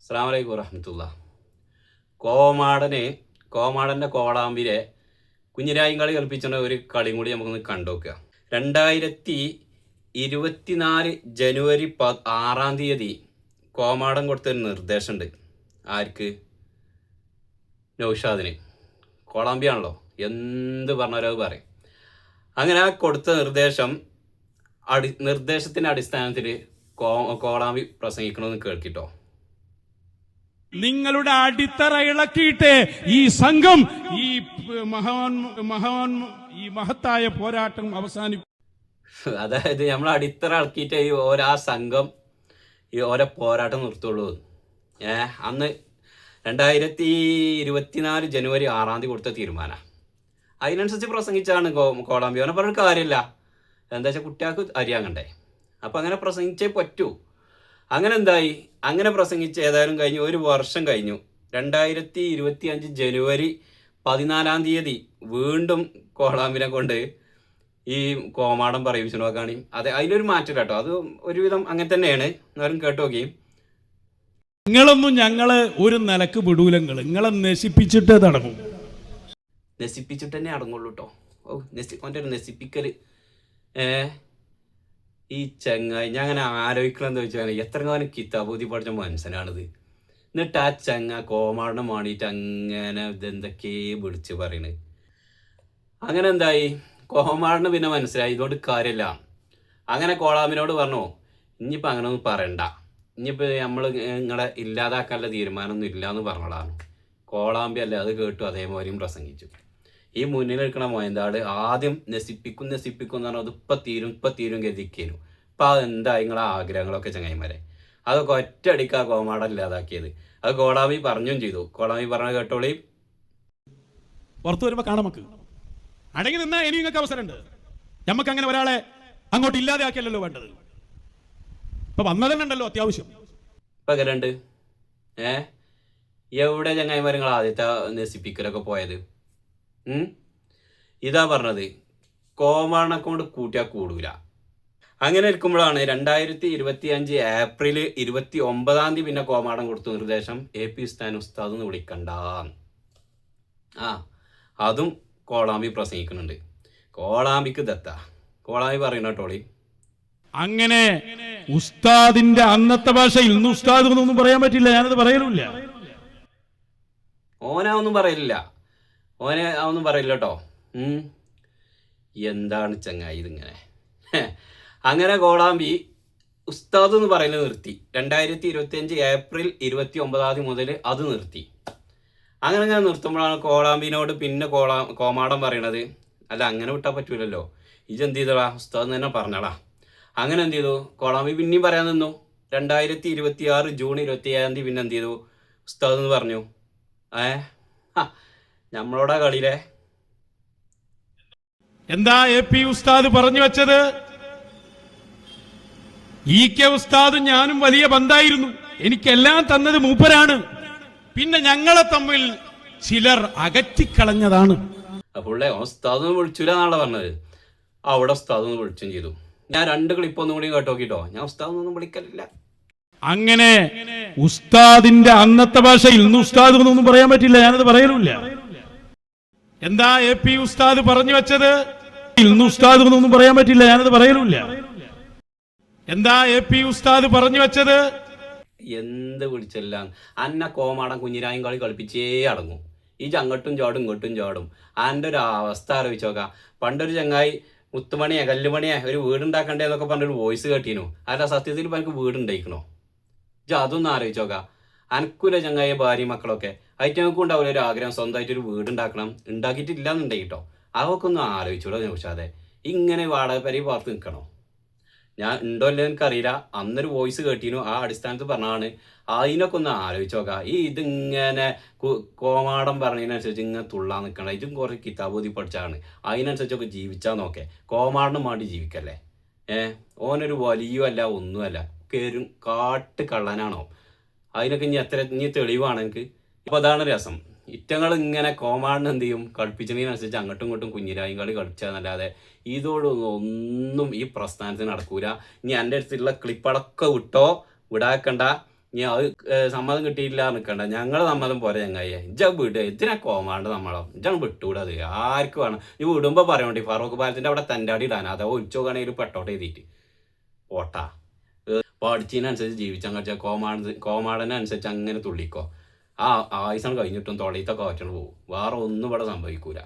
അസ്സലാമു അലൈക്കും വറഹ്മത്തുള്ളാഹി. കോമാടൻ്റെ കോളാമ്പിലെ കുഞ്ഞിരായും കളി കളിപ്പിച്ചുള്ള ഒരു കളിയും കൂടി നമുക്കൊന്ന് കണ്ടുനോക്കുക. 2024 ജനുവരി 6 കോമാടൻ കൊടുത്തൊരു നിർദ്ദേശമുണ്ട്. ആർക്ക്? നൗഷാദിന്. കോളാമ്പിയാണല്ലോ, എന്ത് പറഞ്ഞാലും അത് പറയും. അങ്ങനെ ആ കൊടുത്ത നിർദ്ദേശത്തിൻ്റെ അടിസ്ഥാനത്തിൽ കോളാമ്പി പ്രസംഗിക്കണമെന്ന് കേൾക്കിട്ടോ. നിങ്ങളുടെ അടിത്തറ ഇളക്കിയിട്ട് ഈ സംഘം ഈ മഹത്തായ പോരാട്ടം അവസാനിക്കും. അതായത് നമ്മൾ അടിത്തറ ഇളക്കിയിട്ട് ഈ ഓരോ സംഘം ഈ ഓരോ പോരാട്ടം നിർത്തുള്ളൂ. അന്ന് 2024 ജനുവരി 6 കൊടുത്ത തീരുമാനം. അതിനനുസരിച്ച് പ്രസംഗിച്ചാണ് കോളാമ്പി. അവനെ പറഞ്ഞിട്ട് കാര്യമില്ല, എന്താ വെച്ചാൽ കുട്ടികൾക്ക് അറിയാങ്ങണ്ടേ. അപ്പം അങ്ങനെ പ്രസംഗിച്ചേ പറ്റൂ. അങ്ങനെ എന്തായി? അങ്ങനെ പ്രസംഗിച്ച് ഏതായാലും കഴിഞ്ഞു, ഒരു വർഷം കഴിഞ്ഞു. 2025 ജനുവരി 14 വീണ്ടും കോളാമ്പിനെ കൊണ്ട് ഈ കോമാടൻ പറയിപ്പിച്ചു നോക്കുകയാണ്. അതെ, അതിലൊരു മാറ്റം കേട്ടോ, അത് ഒരുവിധം അങ്ങനെ തന്നെയാണ്. എന്നാലും കേട്ടു നോക്കി. നിങ്ങളൊന്നും ഞങ്ങള് ഒരു നിലക്ക് വിടൂലങ്ങൾ, നിങ്ങളെ നശിപ്പിച്ചിട്ടേ തടങ്ങും. നശിപ്പിച്ചിട്ട് തന്നെ അടങ്ങുള്ളൂ കേട്ടോ. അവൻ്റെ ഒരു നശിപ്പിക്കൽ. ഈ ചങ്ങായി ഞാൻ അങ്ങനെ ആലോചിക്കണമെന്ന് വെച്ചാൽ എത്രകാലം കിതാബൂതി പഠിച്ച മനുഷ്യനാണിത്. എന്നിട്ട് ആ കോമാടനെ മാണിയിട്ട് അങ്ങനെ ഇതെന്തൊക്കെ വിളിച്ച് പറയണത്. അങ്ങനെ എന്തായി? കോമാടന് പിന്നെ മനസ്സിലായി ഇതുകൊണ്ട് കാര്യമില്ല. അങ്ങനെ കോളാമ്പിനോട് പറഞ്ഞു, ഇനിയിപ്പോൾ അങ്ങനെ ഒന്നും പറയണ്ട, ഇനിയിപ്പോൾ നമ്മൾ നിങ്ങളെ ഇല്ലാതാക്കാനുള്ള തീരുമാനമൊന്നും ഇല്ല എന്ന് പറഞ്ഞതാണ്. കോളാമ്പി അല്ലേ അത് കേട്ടു, അതേമാതിരിയും പ്രസംഗിച്ചു. ഈ മുന്നിൽ നിൽക്കണ മൊയന്താട് ആദ്യം നശിപ്പിക്കും എന്ന് പറഞ്ഞാൽ അത് ഇപ്പം തീരും ഗതിക്കേനു. ഇപ്പം അതെന്താ നിങ്ങളെ ആഗ്രഹങ്ങളൊക്കെ ചങ്ങായിമാരെ? അതൊക്കെ ഒറ്റയടിക്കാ കോമാടൻ ഇല്ലാതാക്കിയത്. അത് കോളാമ്പി പറഞ്ഞും ചെയ്തു. കോളാമ്പി പറഞ്ഞ കേട്ടോളി. പുറത്തു വരുമ്പോൾ കാണാം, നമുക്ക് അടങ്ങി നിന്നാ ഇനി നിങ്ങൾക്ക് അവസരമുണ്ട്. നമുക്ക് അങ്ങനെ ഒരാളെ അങ്ങോട്ട് ഇല്ലാതെയാക്കിയല്ലോ വേണ്ടത്. ഇപ്പൊ വന്നതന്നെ ഉണ്ടല്ലോ അത്യാവശ്യം. ഇപ്പൊ എങ്ങനെയുണ്ട്? എവിടെ ചങ്ങായിമാർ നിങ്ങൾ ആദ്യത്തെ നശിപ്പിക്കലൊക്കെ പോയത്? ഇതാ പറഞ്ഞത്, കോമാടനെ കൊണ്ട് കൂട്ടിയാൽ കൂടൂല. അങ്ങനെ ഇരിക്കുമ്പോഴാണ് 2025 ഏപ്രിൽ 29 പിന്നെ കോമാടൻ കൊടുത്ത നിർദ്ദേശം AP ഉസ്താൻ ഉസ്താദ് എന്ന് വിളിക്കണ്ട. അതും കോളാമ്പി പ്രസംഗിക്കുന്നുണ്ട്. കോളാമ്പിക്ക് ദത്താ. കോളാമ്പി പറയുന്ന കേട്ടോളി. അങ്ങനെ ഉസ്താദിന്റെ അന്നത്തെ ഭാഷയിൽ ഇന്ന് ഉസ്താദ് എന്നൊന്നും പറയാൻ പറ്റില്ല, ഞാനത് പറയലില്ല. ഓനൊന്നും പറയില്ല കേട്ടോ. എന്താണ് ചങ്ങായി ഇതിങ്ങനെ? അങ്ങനെ കോളാമ്പി ഉസ്താദ് എന്ന് പറയുന്നത് നിർത്തി. 2025 ഏപ്രിൽ 29 മുതൽ അത് നിർത്തി. അങ്ങനെ നിർത്തുമ്പോഴാണ് കോളാമ്പിനോട് പിന്നെ കോമാടൻ പറയണത്, അല്ല അങ്ങനെ വിട്ടാൽ പറ്റൂലല്ലോ, ഇജെന്ത് ചെയ്തടാ, ഉസ്താദ് തന്നെ പറഞ്ഞടാ. അങ്ങനെ എന്ത് ചെയ്തു? കോളാമ്പി പിന്നെയും പറയാൻ നിന്നു. 2026 ജൂൺ 27 പിന്നെ എന്ത് ചെയ്തു? ഉസ്താദ് എന്ന് പറഞ്ഞു. നമ്മളോടാ കളിയിലെ. എന്താ AP ഉസ്താദ് പറഞ്ഞു വെച്ചത്? EK ഉസ്താദും ഞാനും വലിയ ബന്ധായിരുന്നു, എനിക്കെല്ലാം തന്നത് മൂപ്പരാണ്, പിന്നെ ഞങ്ങളെ തമ്മിൽ ചിലർ അകറ്റിക്കളഞ്ഞതാണ്. അപ്പോൾ ഉസ്താദ് വിളിച്ചില്ല എന്നാണ് പറഞ്ഞത്. അവിടെ ഉസ്താദ് വിളിച്ചും ചെയ്തു. ഞാൻ 2 ക്ലിപ്പ് ഒന്നും കൂടി കേട്ടോക്കിട്ടോ. ഞാൻ ഉസ്താദൊന്നും വിളിക്കലില്ല. അങ്ങനെ ഉസ്താദിന്റെ അന്നത്തെ ഭാഷയിൽ ഇന്ന് ഉസ്താദ് എന്നൊന്നും പറയാൻ പറ്റില്ല, ഞാനത് പറയലില്ല. എന്താ AP ഉസ്താദ് പറഞ്ഞു വെച്ചത്? ഇന്ന് ഉസ്താദ് എന്നൊന്നും പറയാൻ പറ്റില്ല, ഞാനത് പറയലില്ല. എന്താ AP ഉസ്താദ് പറഞ്ഞു വെച്ചത്? എന്ത് വിളിച്ചല്ല അന്ന കോമാടൻ കുഞ്ഞിരായും കളി കളിപ്പിച്ചേ അടങ്ങും. ഈ അങ്ങോട്ടും ചാടും ഇങ്ങോട്ടും ചാടും. അതിൻ്റെ ഒരു അവസ്ഥ ആലോചിച്ച് നോക്കാം. പണ്ടൊരു ചങ്ങായി മുത്തുമണിയെ കല്ലുമണിയെ ഒരു വീടുണ്ടാക്കണ്ടേ എന്നൊക്കെ പറഞ്ഞൊരു വോയിസ് കേട്ടീനു. അല്ല, സത്യത്തിൽ ഇപ്പം എനിക്ക് വീടുണ്ടായിക്കണോ? അതൊന്നും ആലോചിച്ച് നോക്കാം. അനക്കൂല ചങ്ങായി ഭാര്യ മക്കളൊക്കെ അയറ്റങ്ങൾക്കും ഉണ്ടാവില്ല ഒരു ആഗ്രഹം സ്വന്തമായിട്ട് ഒരു വീടുണ്ടാക്കണം. ഉണ്ടാക്കിയിട്ടില്ല എന്നുണ്ടെങ്കിൽ കേട്ടോ, അതൊക്കെ ഒന്ന് ആലോചിച്ചൂടെ നോക്കാതെ ഇങ്ങനെ വാടക പരി പാർത്ത് നിൽക്കണോ? ഞാൻ ഉണ്ടോ ഇല്ലെന്ന് എനിക്കറിയില്ല. അന്നൊരു വോയിസ് കേട്ടീനു, ആ അടിസ്ഥാനത്ത് പറഞ്ഞാണ്. അതിനൊക്കെ ഒന്ന് ആലോചിച്ച് നോക്കാം. ഇതിങ്ങനെ കോമാടൻ പറഞ്ഞതിനനുസരിച്ച് ഇങ്ങനെ തുള്ളാൻ നിൽക്കണം. ഇതും കുറേ കിതാബൂതി പഠിച്ചാണ്. അതിനനുസരിച്ചൊക്കെ ജീവിച്ചാൽ നോക്കേ. കോമാടനും വേണ്ടി ജീവിക്കല്ലേ? ഓനൊരു വലിയ അല്ല ഒന്നുമല്ല, കാട്ട് കള്ളനാണോ? അതിനൊക്കെ ഇനി തെളിവാണ് എനിക്ക്. അപ്പോൾ അതാണ് രസം. ഇറ്റങ്ങൾ ഇങ്ങനെ കോമാടൻ എന്ത് ചെയ്യും? കളിപ്പിച്ചതിനനുസരിച്ച് അങ്ങോട്ടും ഇങ്ങോട്ടും കുഞ്ഞിരായും കളി കളിച്ചാന്നല്ലാതെ ഇതോടൊന്നും ഈ പ്രസ്ഥാനത്തിന് നടക്കൂല. ഇനി എൻ്റെ അടുത്തുള്ള ക്ലിപ്പടക്കം വിട്ടോ, വിടാക്കണ്ട. ഇനി അത് സമ്മതം കിട്ടിയില്ല നിൽക്കണ്ട, ഞങ്ങളെ സമ്മതം പോരെ ചങ്ങായി. ഇജ്ജ വിട്, ഇതിനാ കോമാണ്ട് നമ്മളോ, ഇജ്ജാണ് വിട്ടുകൂടത്. ആർക്ക് വേണം ഈ വിടുമ്പോൾ പറയണ്ടി ഫറൂഖ് പാലത്തിന്റെ അവിടെ തൻ്റെ ഇടാൻ, അഥവാ ഒളിച്ചു നോക്കുകയാണെങ്കിൽ പെട്ടോട്ട് എഴുതിയിട്ട് പോട്ടാ. പഠിച്ചതിനനുസരിച്ച് ജീവിച്ചാൽ കഴിച്ചാൽ കോമാടനനുസരിച്ച് അങ്ങനെ തുള്ളിക്കോ. ആ ആയുസാണ് കഴിഞ്ഞിട്ടും തൊള്ളയിത്തൊക്കെ വച്ചോണ്ട് പോകും. വേറെ ഒന്നും ഇവിടെ സംഭവിക്കൂല.